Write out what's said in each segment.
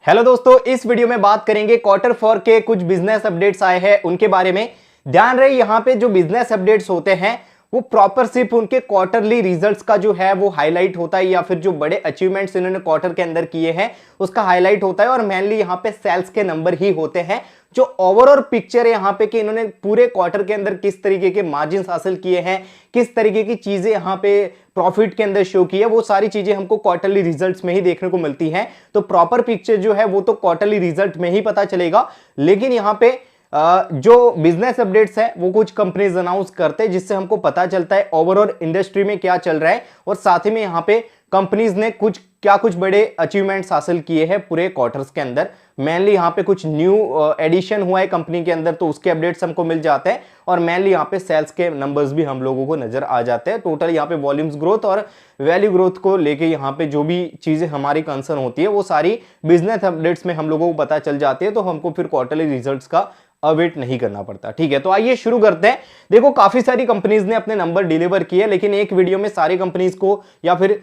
Hello दोस्तों, इस video में बात करेंगे क्वार्टर फोर के कुछ बिजनेस अपडेट्स आए हैं उनके बारे में। ध्यान रहे यहाँ पे जो बिजनेस अपडेट्स होते हैं वो प्रॉपर सिर्फ उनके क्वार्टरली रिजल्ट्स का जो है वो हाईलाइट होता है या फिर जो बड़े अचीवमेंट्स इन्होंने क्वार्टर के अंदर किए हैं उसका हाईलाइट होता है और मेनली यहाँ पे सेल्स के नंबर ही होते हैं। जो ओवरऑल पिक्चर है यहाँ पे कि इन्होंने पूरे क्वार्टर के अंदर किस तरीके के मार्जिन हासिल किए हैं, किस तरीके की चीजें यहाँ पे प्रॉफिट के अंदर शो की है, वो सारी चीजें हमको क्वार्टरली रिजल्ट्स में ही देखने को मिलती हैं। तो प्रॉपर पिक्चर जो है वो तो क्वार्टरली रिजल्ट में ही पता चलेगा, लेकिन यहाँ पे जो बिजनेस अपडेट्स है वो कुछ कंपनीज अनाउंस करते हैं जिससे हमको पता चलता है ओवरऑल इंडस्ट्री में क्या चल रहा है और साथ ही में यहाँ पे कंपनीज ने कुछ बड़े अचीवमेंट्स हासिल किए हैं पूरे क्वार्टर्स के अंदर। मेनली यहाँ पे कुछ न्यू एडिशन हुआ है कंपनी के अंदर तो उसके अपडेट्स हमको मिल जाते हैं और मेनली यहाँ पे सेल्स के नंबर्स भी हम लोगों को नजर आ जाते हैं। टोटल यहाँ पे वॉल्यूम्स ग्रोथ और वैल्यू ग्रोथ को लेके यहाँ पे जो भी चीजें हमारी कंसर्न होती है वो सारी बिजनेस अपडेट्स में हम लोगों को पता चल जाती है, तो हमको फिर क्वार्टरली रिजल्ट्स का अवेट नहीं करना पड़ता। ठीक है, तो आइए शुरू करते हैं। देखो, काफी सारी कंपनीज ने अपने नंबर डिलीवर किए, लेकिन एक वीडियो में सारी कंपनीज को या फिर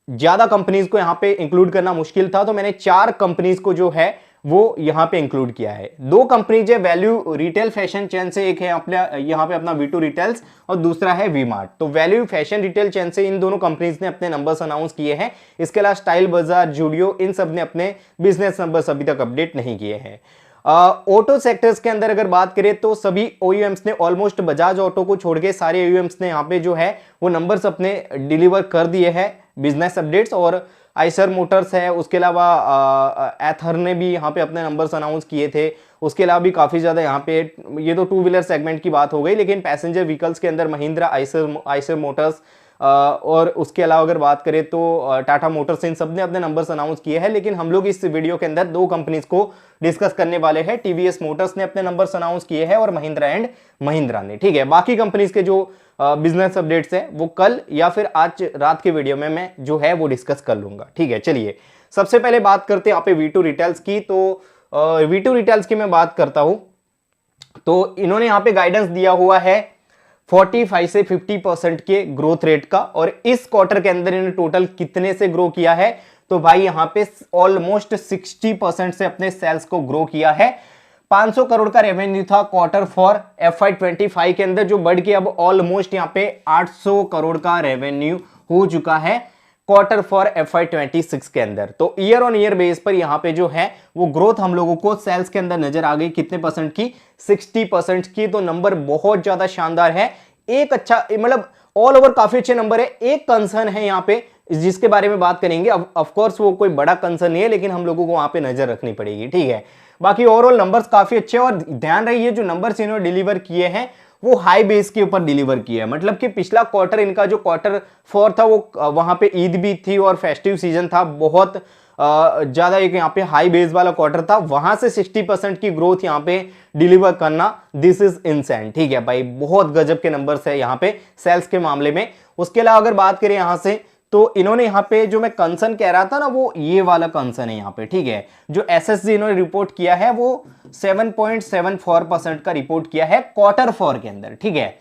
ज्यादा कंपनीज को यहां पे इंक्लूड करना मुश्किल था, तो मैंने 4 कंपनीज को जो है वो यहां पे इंक्लूड किया है। 2 कंपनीज है वैल्यू रिटेल फैशन चेन से, एक है यहां पे अपना V2 रिटेल्स और दूसरा है वी मार्ट। तो वैल्यू फैशन रिटेल चेन से इन दोनों कंपनीज ने अपने नंबर्स अनाउंस किए हैं। इसके अलावा स्टाइल बाजार, जूडियो, इन सब ने अपने बिजनेस नंबर्स अभी तक अपडेट नहीं किए हैं। ऑटो सेक्टर्स के अंदर अगर बात करें तो सभी OEMs ने ऑलमोस्ट बजाज ऑटो को छोड़ के सारे OEMs ने यहाँ पे जो है वो नंबर्स अपने डिलीवर कर दिए हैं बिजनेस अपडेट्स। और आइसर मोटर्स है, उसके अलावा एथर ने भी यहाँ पे अपने नंबर्स अनाउंस किए थे। उसके अलावा भी काफी ज्यादा यहाँ पे, ये तो 2 व्हीलर सेगमेंट की बात हो गई, लेकिन पैसेंजर व्हीकल्स के अंदर महिंद्रा, आइसर मोटर्स और उसके अलावा अगर बात करें तो टाटा मोटर्स, इन सब ने अपने नंबर्स अनाउंस किए हैं। लेकिन हम लोग इस वीडियो के अंदर 2 कंपनीज को डिस्कस करने वाले हैं। टीवीएस मोटर्स ने अपने नंबर्स अनाउंस किए हैं और महिंद्रा एंड महिंद्रा ने। ठीक है, बाकी कंपनीज के जो बिजनेस अपडेट्स हैं वो कल या फिर आज रात के वीडियो में मैं जो है वो डिस्कस कर लूंगा। ठीक है, चलिए सबसे पहले बात करते हैं यहाँ पे V2 रिटेल्स की। तो V2 रिटेल्स की मैं बात करता हूं तो इन्होंने यहाँ पे गाइडेंस दिया हुआ है 45 से 50% के ग्रोथ रेट का, और इस क्वार्टर के अंदर इन्होंने टोटल कितने से ग्रो किया है तो भाई यहां पे ऑलमोस्ट 60% से अपने सेल्स को ग्रो किया है। 500 करोड़ का रेवेन्यू था क्वार्टर फॉर FY25 के अंदर, जो बढ़ के अब ऑलमोस्ट यहां पे 800 करोड़ का रेवेन्यू हो चुका है क्वार्टर फॉर FY26 के अंदर। तो ईयर ऑन ईयर बेस पर यहां पे जो है वो ग्रोथ हम लोगों को सेल्स के अंदर नजर आ गई। कितने परसेंट की? 60% की। तो नंबर बहुत ज्यादा शानदार है। एक अच्छा, मतलब ऑल ओवर काफी अच्छे नंबर है। एक कंसर्न है यहाँ पे जिसके बारे में बात करेंगे, ऑफ कोर्स वो कोई बड़ा कंसर्न नहीं है, लेकिन हम लोगों को वहां पे नजर रखनी पड़ेगी। ठीक है, बाकी ओवरऑल नंबर्स काफी अच्छे हैं। और ध्यान रहिए जो नंबर्स इन्होंने डिलीवर किए हैं वो हाई बेस के ऊपर डिलीवर किया है। मतलब कि पिछला क्वार्टर, इनका जो क्वार्टर 4 था वो वहां पे ईद भी थी और फेस्टिव सीजन था, बहुत ज्यादा एक यहाँ पे हाई बेस वाला क्वार्टर था। वहां से 60% की ग्रोथ यहाँ पे डिलीवर करना, दिस इज इनसेंट। ठीक है भाई, बहुत गजब के नंबर्स है यहाँ पे सेल्स के मामले में। उसके अलावा अगर बात करें यहां से तो इन्होंने यहाँ पे जो मैं कंसर्न कह रहा था ना, वो ये वाला कंसर्न है यहाँ पे। ठीक है, जो SSG इन्होंने रिपोर्ट किया है वो 7.74% का रिपोर्ट किया है क्वार्टर 4 के अंदर। ठीक है,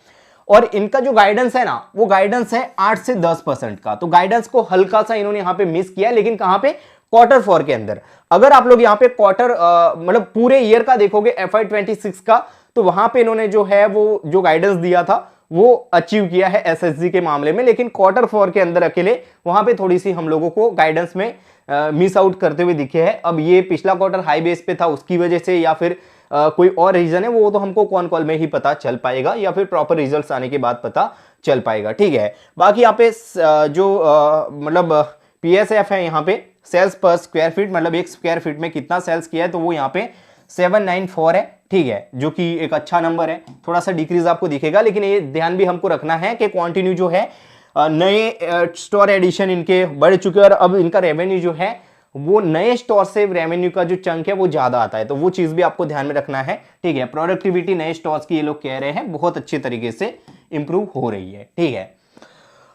और इनका जो गाइडेंस है ना वो गाइडेंस है 8 से 10% का। तो गाइडेंस को हल्का सा इन्होंने यहाँ पे मिस किया, लेकिन कहां पे? क्वार्टर 4 के अंदर। अगर आप लोग यहाँ पे क्वार्टर मतलब पूरे ईयर का देखोगे FY26 का, तो वहां पे इन्होंने जो है वो जो गाइडेंस दिया था वो अचीव किया है SSG के मामले में। लेकिन क्वार्टर 4 के अंदर अकेले वहां पे थोड़ी सी हम लोगों को गाइडेंस में मिस आउट करते हुए दिखे हैं। अब ये पिछला क्वार्टर हाई बेस पे था उसकी वजह से या फिर कोई और रीजन है, वो तो हमको कॉन कॉल में ही पता चल पाएगा या फिर प्रॉपर रिजल्ट्स आने के बाद पता चल पाएगा। ठीक है, बाकी यहाँ पे जो मतलब PSF है, यहाँ पे सेल्स पर स्क्वायर फीट, मतलब एक स्क्वायर फीट में कितना सेल्स किया है, तो वो यहाँ पे 794 है। ठीक है, जो कि एक अच्छा नंबर है। थोड़ा सा डिक्रीज आपको दिखेगा, लेकिन ये ध्यान भी हमको रखना है कि कंटिन्यू जो है नए स्टोर एडिशन इनके बढ़ चुके हैं और अब इनका रेवेन्यू जो है वो नए स्टोर से रेवेन्यू का जो चंक है वो ज्यादा आता है, तो वो चीज भी आपको ध्यान में रखना है। ठीक है, प्रोडक्टिविटी नए स्टोर्स की ये लोग कह रहे हैं बहुत अच्छे तरीके से इंप्रूव हो रही है। ठीक है,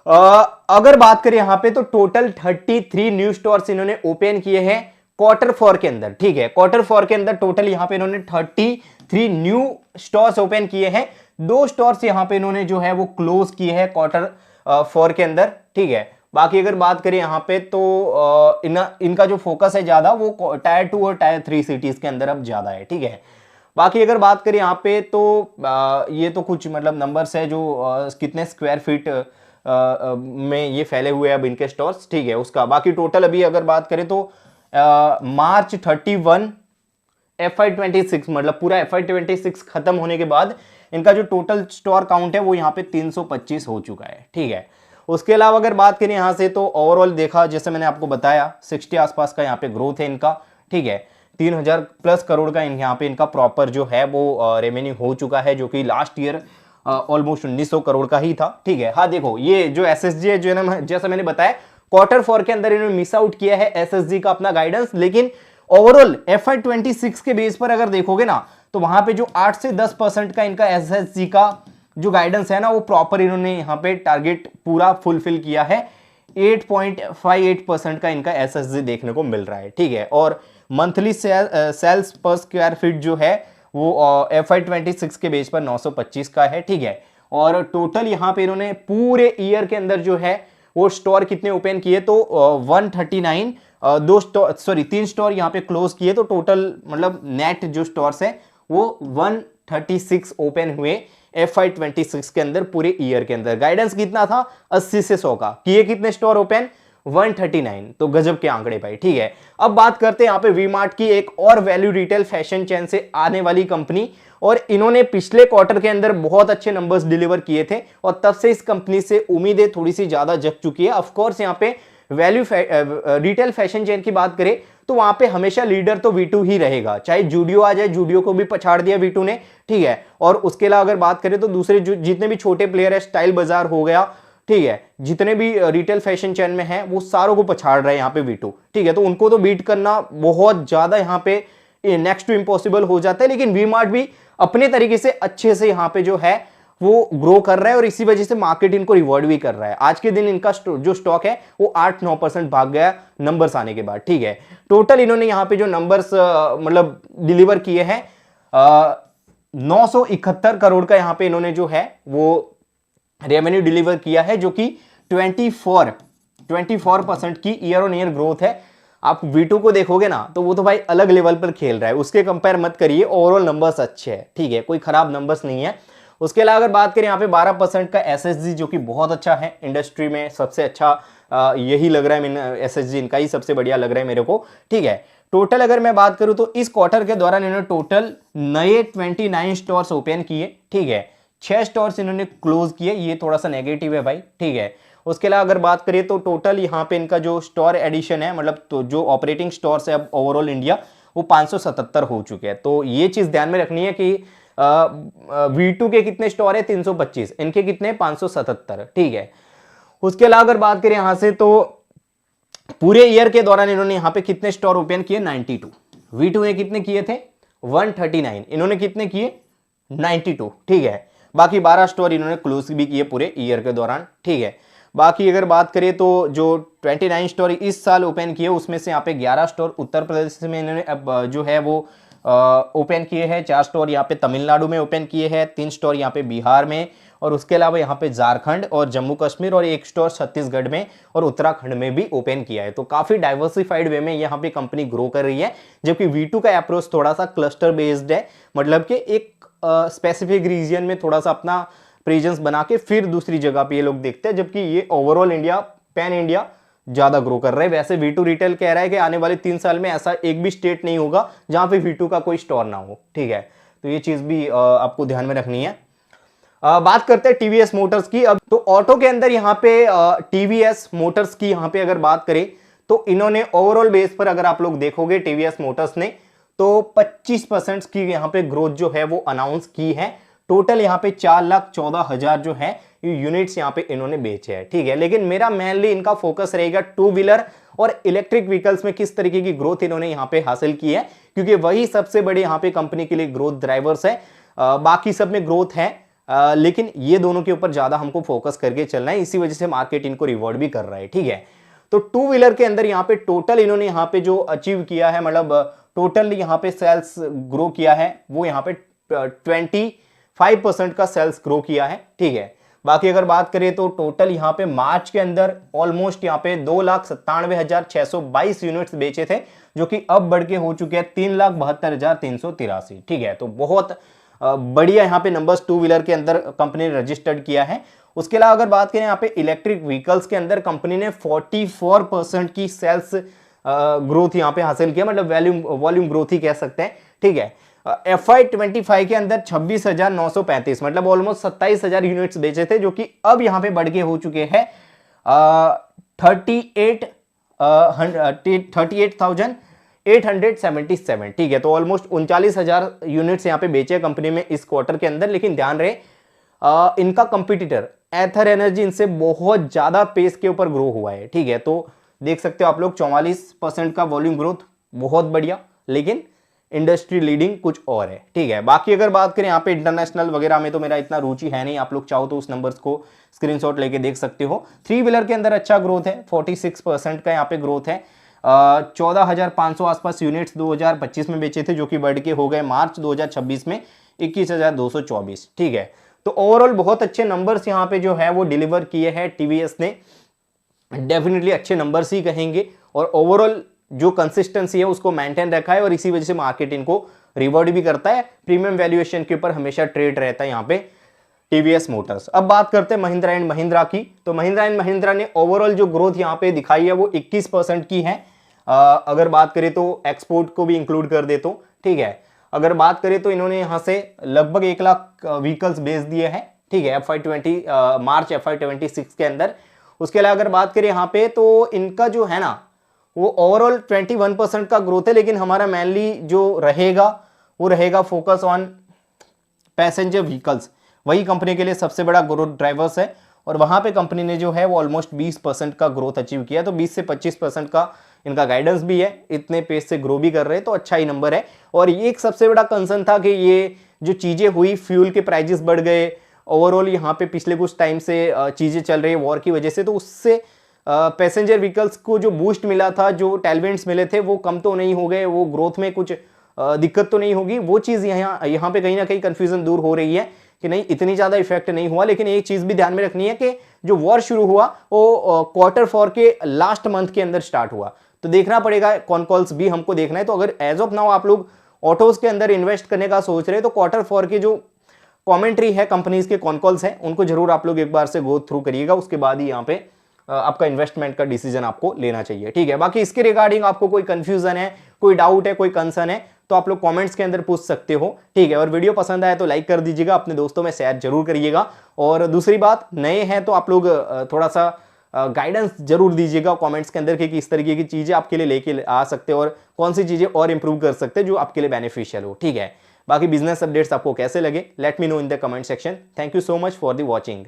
अगर बात करें यहां पे तो टोटल 33 न्यू स्टोर्स इन्होंने ओपन किए हैं क्वार्टर 4 के अंदर। ठीक है, क्वार्टर 4 के अंदर टोटल यहां पे इन्होंने 33 न्यू स्टोर्स ओपन किए हैं। 2 स्टोर्स यहां पे इन्होंने जो है वो क्लोज किए हैं क्वार्टर 4 के अंदर। ठीक है, बाकी अगर बात करें यहाँ पे तो इनका जो फोकस है ज्यादा वो टायर 2 और टायर 3 सिटीज के अंदर अब ज्यादा है, ठीक है। बाकी अगर बात करें यहाँ पे तो ये तो कुछ मतलब नंबर्स है जो कितने स्क्वायर फीट में ये फैले हुए हैं अब इनके स्टोर्स, ठीक है, उसका। बाकी टोटल अभी अगर बात करें तो मार्च 31 FY26 मतलब पूरा FY26 खत्म होने के बाद इनका जो टोटल स्टोर काउंट है वो यहाँ पे 325 हो चुका है, ठीक है। उसके अलावा अगर बात करें यहाँ से तो ओवरऑल देखा, जैसे मैंने आपको बताया 60 आसपास का यहाँ पे ग्रोथ है इनका, ठीक है। 3000 प्लस करोड़ का यहाँ पे इनका प्रॉपर जो है वो रेवेन्यू हो चुका है, जो कि लास्ट ईयर ऑलमोस्ट 1900 करोड़ का ही था, ठीक है। हाँ देखो ये जो एसएसजी है जो है ना, जैसा मैंने बताया Q4 के अंदर इन्होंने मिस आउट किया है एसएसजी का अपना गाइडेंस, लेकिन ओवरऑल FY26 के बेस पर अगर देखोगे ना तो वहां पे जो 8 से 10% का इनका एसएसजी का जो गाइडेंस है ना वो प्रॉपर इन्होंने यहाँ पे टारगेट पूरा फुलफिल किया है। 8.58% का इनका एसएसजी देखने को मिल रहा है, ठीक है। और मंथली सेल्स पर स्क्वायर फीट जो है वो FY26 के बेस पर 925 का है, ठीक है। और टोटल यहाँ पे इन्होंने पूरे ईयर के अंदर जो है वो स्टोर कितने ओपन किए तो 139, 3 स्टोर यहाँ पे क्लोज किए, तो टोटल मतलब नेट जो स्टोर्स है वो 136 ओपन हुए FY26 के अंदर पूरे ईयर के अंदर। गाइडेंस कितना था 80 से 100 का, किए कितने स्टोर ओपन 139, तो गजब के आंकड़े भाई, ठीक है। अब बात करते हैं यहाँ पे वी मार्ट की, एक और वैल्यू रिटेल फैशन चेन से आने वाली कंपनी, और इन्होंने पिछले क्वार्टर के अंदर बहुत अच्छे नंबर्स डिलीवर किए थे और तब से इस कंपनी से उम्मीदें थोड़ी सी ज्यादा जग चुकी है। ऑफ कोर्स यहाँ पे वैल्यू रिटेल फैशन चेन की बात करें तो वहां पे हमेशा लीडर तो V2 ही रहेगा, चाहे जूडियो आ जाए, जूडियो को भी पछाड़ दिया V2 ने, ठीक है। और उसके अलावा अगर बात करें तो दूसरे जितने भी छोटे प्लेयर है, स्टाइल बाजार हो गया, ठीक है, जितने भी रिटेल फैशन चेन में है वो सारों को पछाड़ रहे हैं यहाँ पे V2, ठीक है। तो उनको तो बीट करना बहुत ज्यादा यहाँ पे नेक्स्ट टू इम्पॉसिबल हो जाता है, लेकिन वी मार्ट भी अपने तरीके से अच्छे से यहाँ पे जो है वो ग्रो कर रहा है और इसी वजह से मार्केट इनको रिवॉर्ड भी कर रहा है। आज के दिन इनका जो स्टॉक है वो 8-9% भाग गया नंबर्स आने के बाद, ठीक है। टोटल इन्होंने यहाँ पे जो नंबर्स मतलब डिलीवर किए हैं 971 करोड़ का यहाँ पे इन्होंने जो है वो रेवेन्यू डिलीवर किया है, जो कि 24% की ईयर ऑन ईयर ग्रोथ है। आप V2 को देखोगे ना तो वो तो भाई अलग लेवल पर खेल रहा है, उसके कंपेयर मत करिए, ओवरऑल नंबर्स अच्छे हैं, ठीक है, कोई खराब नंबर्स नहीं है। उसके अलावा अगर बात करें यहाँ पे 12% का एसएसजी, जो कि बहुत अच्छा है, इंडस्ट्री में सबसे अच्छा यही लग रहा है, एसएसजी इनका ही सबसे बढ़िया लग रहा है मेरे को, ठीक है। टोटल अगर मैं बात करूं तो इस क्वार्टर के दौरान इन्होंने टोटल नए 29 स्टोर्स ओपन किए, ठीक है, 6 स्टोर्स इन्होंने क्लोज किए, ये थोड़ा सा नेगेटिव है भाई, ठीक है। उसके अलावा अगर बात करें तो टोटल यहाँ पे इनका जो स्टोर एडिशन है, मतलब तो जो ऑपरेटिंग स्टोर्स है अब ओवरऑल इंडिया, वो 577 हो चुके हैं। तो ये चीज ध्यान में रखनी है कि V2 के कितने स्टोर है 325, इनके कितने 577, ठीक है। उसके अलावा अगर बात करें यहां से तो पूरे ईयर के दौरान इन्होंने यहां पे कितने स्टोर ओपन किए 92, V2 ने कितने किए थे 139, इन्होंने कितने किए 92, ठीक है। बाकी 12 स्टोर इन्होंने क्लोज भी किए पूरे ईयर के दौरान, ठीक है। बाकी अगर बात करें तो जो 29 स्टोर इस साल ओपन किए उसमें से यहाँ पे 11 स्टोर उत्तर प्रदेश में इन्होंने अब जो है वो ओपन किए हैं, 4 स्टोर यहाँ पे तमिलनाडु में ओपन किए हैं, 3 स्टोर यहाँ पे बिहार में, और उसके अलावा यहाँ पे झारखंड और जम्मू कश्मीर, और 1 स्टोर छत्तीसगढ़ में और उत्तराखंड में भी ओपन किया है। तो काफी डाइवर्सिफाइड वे में यहाँ पे कंपनी ग्रो कर रही है, जबकि V2 का अप्रोच थोड़ा सा क्लस्टर बेस्ड है, मतलब कि एक स्पेसिफिक रीजन में थोड़ा सा अपना प्रेजेंस बना के फिर दूसरी जगह पे ये लोग देखते हैं, जबकि ये ओवरऑल इंडिया, पैन इंडिया ज्यादा ग्रो कर रहे हैं। वैसे V2 रिटेल कह रहा है कि आने वाले 3 साल में ऐसा एक भी स्टेट नहीं होगा जहां पे V2 का कोई स्टोर ना हो, ठीक है। तो ये चीज भी आपको ध्यान में रखनी है। बात करते हैं टीवीएस मोटर्स की। अब तो ऑटो के अंदर यहाँ पे टीवीएस मोटर्स की यहाँ पे अगर बात करें तो इन्होंने ओवरऑल बेस पर अगर आप लोग देखोगे टीवीएस मोटर्स ने तो 25% की यहाँ पे ग्रोथ जो है वो अनाउंस की है। टोटल यहाँ पे 4,14,000 जो है यूनिट्स यहाँ पे इन्होंने बेचे हैं, ठीक है। लेकिन मेरा मेनली इनका फोकस रहेगा 2 व्हीलर और इलेक्ट्रिक व्हीकल्स में किस तरीके की ग्रोथ इन्होंने यहाँ पे हासिल की है, क्योंकि वही सबसे बड़े यहाँ पे कंपनी के लिए ग्रोथ ड्राइवर्स है। बाकी सब में ग्रोथ है, लेकिन ये दोनों के ऊपर ज्यादा हमको फोकस करके चलना है, इसी वजह से मार्केट इनको रिवॉर्ड भी कर रहा है, ठीक है। तो 2 व्हीलर के अंदर यहाँ पे टोटल इन्होंने यहाँ पे जो अचीव किया है, मतलब टोटल यहाँ पे सेल्स ग्रो किया है वो यहाँ पे 25% का सेल्स ग्रो किया है, ठीक है। बाकी अगर बात करें तो टोटल यहाँ पे मार्च के अंदर ऑलमोस्ट यहाँ पे 2,97,622 यूनिट्स बेचे थे, जो कि अब बढ़ के हो चुके हैं 3,72,383। ठीक है, तो बहुत बढ़िया यहाँ पे नंबर्स टू व्हीलर के अंदर कंपनी ने रजिस्टर्ड किया है। उसके अलावा अगर बात करें यहाँ पे इलेक्ट्रिक व्हीकल्स के अंदर कंपनी ने 44% की सेल्स ग्रोथ यहाँ पे हासिल किया, मतलब वॉल्यूम ग्रोथ ही कह सकते हैं। ठीक है, FY25 के अंदर 26,935 मतलब ऑलमोस्ट 27,000 यूनिट्स बेचे थे, जो कि अब यहाँ पे बढ़ के हो चुके हैं 38,877। ठीक है, तो ऑलमोस्ट 39,000 यूनिट्स यहाँ पे बेचे कंपनी में इस क्वार्टर के अंदर। लेकिन ध्यान रहे इनका कंपटीटर एथर एनर्जी इनसे बहुत ज्यादा पेस के ऊपर ग्रो हुआ है। ठीक है, तो देख सकते हो आप लोग 44% का वॉल्यूम ग्रोथ, बहुत बढ़िया, लेकिन इंडस्ट्री लीडिंग कुछ और है। ठीक है, बाकी अगर बात करें यहाँ पे इंटरनेशनल वगैरह में तो मेरा इतना रुचि है नहीं, आप लोग चाहो तो उस नंबर्स को स्क्रीनशॉट लेके देख सकते हो। थ्री व्हीलर के अंदर अच्छा ग्रोथ है, 46% का यहाँ पे ग्रोथ है। 14,500 आसपास यूनिट्स 2025 में बेचे थे, जो कि बढ़ के हो गए मार्च 2026 में 21,224। ठीक है, तो ओवरऑल बहुत अच्छे नंबर्स यहाँ पे जो है वो डिलीवर किए हैं टीवीएस ने, डेफिनेटली अच्छे नंबर्स ही कहेंगे। और ओवरऑल जो कंसिस्टेंसी है उसको मेंटेन रखा है, और इसी वजह से मार्केट इनको रिवॉर्ड भी करता है। प्रीमियम वैल्यूएशन के ऊपर हमेशा ट्रेड रहता है यहाँ पे टीवीएस मोटर्स। अब बात करते हैं महिंद्रा एंड महिंद्रा की, तो महिंद्रा एंड महिंद्रा ने ओवरऑल जो ग्रोथ यहाँ पे दिखाई है वो 21% की है। अगर बात करें तो एक्सपोर्ट को भी इंक्लूड कर दे तो। ठीक है, अगर बात करें तो इन्होंने यहाँ से लगभग 1 लाख व्हीकल्स बेच दिए हैं। ठीक है, मार्च FY26 के अंदर। उसके अलावा अगर बात करें यहाँ पे तो इनका जो है ना वो ओवरऑल 21% का ग्रोथ है, लेकिन हमारा मेनली जो रहेगा वो रहेगा फोकस ऑन पैसेंजर व्हीकल्स, वही कंपनी के लिए सबसे बड़ा ग्रोथ ड्राइवर्स है। और वहां पे कंपनी ने जो है वो ऑलमोस्ट 20% का ग्रोथ अचीव किया, तो 20 से 25% का इनका गाइडेंस भी है, इतने पेस से ग्रो भी कर रहे हैं, तो अच्छा ही नंबर है। और ये एक सबसे बड़ा कंसर्न था कि ये जो चीजें हुई, फ्यूल के प्राइजेस बढ़ गए, ओवरऑल यहाँ पे पिछले कुछ टाइम से चीजें चल रही है वॉर की वजह से, तो उससे पैसेंजर व्हीकल्स को जो बूस्ट मिला था, जो टेलविंड्स मिले थे, वो कम तो नहीं हो गए, वो ग्रोथ में कुछ दिक्कत तो नहीं होगी। वो चीज़ यहाँ पे कहीं ना कहीं कंफ्यूजन दूर हो रही है कि नहीं इतनी ज़्यादा इफेक्ट नहीं हुआ। लेकिन एक चीज़ भी ध्यान में रखनी है कि जो वॉर शुरू हुआ वो Q4 के लास्ट मंथ के अंदर स्टार्ट हुआ, तो देखना पड़ेगा, कॉन कॉल्स भी हमको देखना है। तो अगर एज ऑफ नाउ आप लोग ऑटोज के अंदर इन्वेस्ट करने का सोच रहे हैं तो Q4 के जो कॉमेंट्री है कंपनीज के कॉन कॉल्स हैं उनको जरूर आप लोग एक बार से गो थ्रू करिएगा, उसके बाद ही यहाँ पे आपका इन्वेस्टमेंट का डिसीजन आपको लेना चाहिए। ठीक है, बाकी इसके रिगार्डिंग आपको कोई कंफ्यूजन है, कोई डाउट है, कोई कंसर्न है, तो आप लोग कमेंट्स के अंदर पूछ सकते हो। ठीक है, और वीडियो पसंद आए तो लाइक कर दीजिएगा, अपने दोस्तों में शेयर जरूर करिएगा। और दूसरी बात, नए हैं तो आप लोग थोड़ा सा गाइडेंस जरूर दीजिएगा कमेंट्स के अंदर कि किस तरीके की चीजें आपके लिए लेके आ सकते हैं और कौन सी चीजें और इंप्रूव कर सकते हैं जो आपके लिए बेनिफिशियल हो। ठीक है, बाकी बिजनेस अपडेट्स आपको कैसे लगे, let me know in the comment section. Thank you so much for the watching.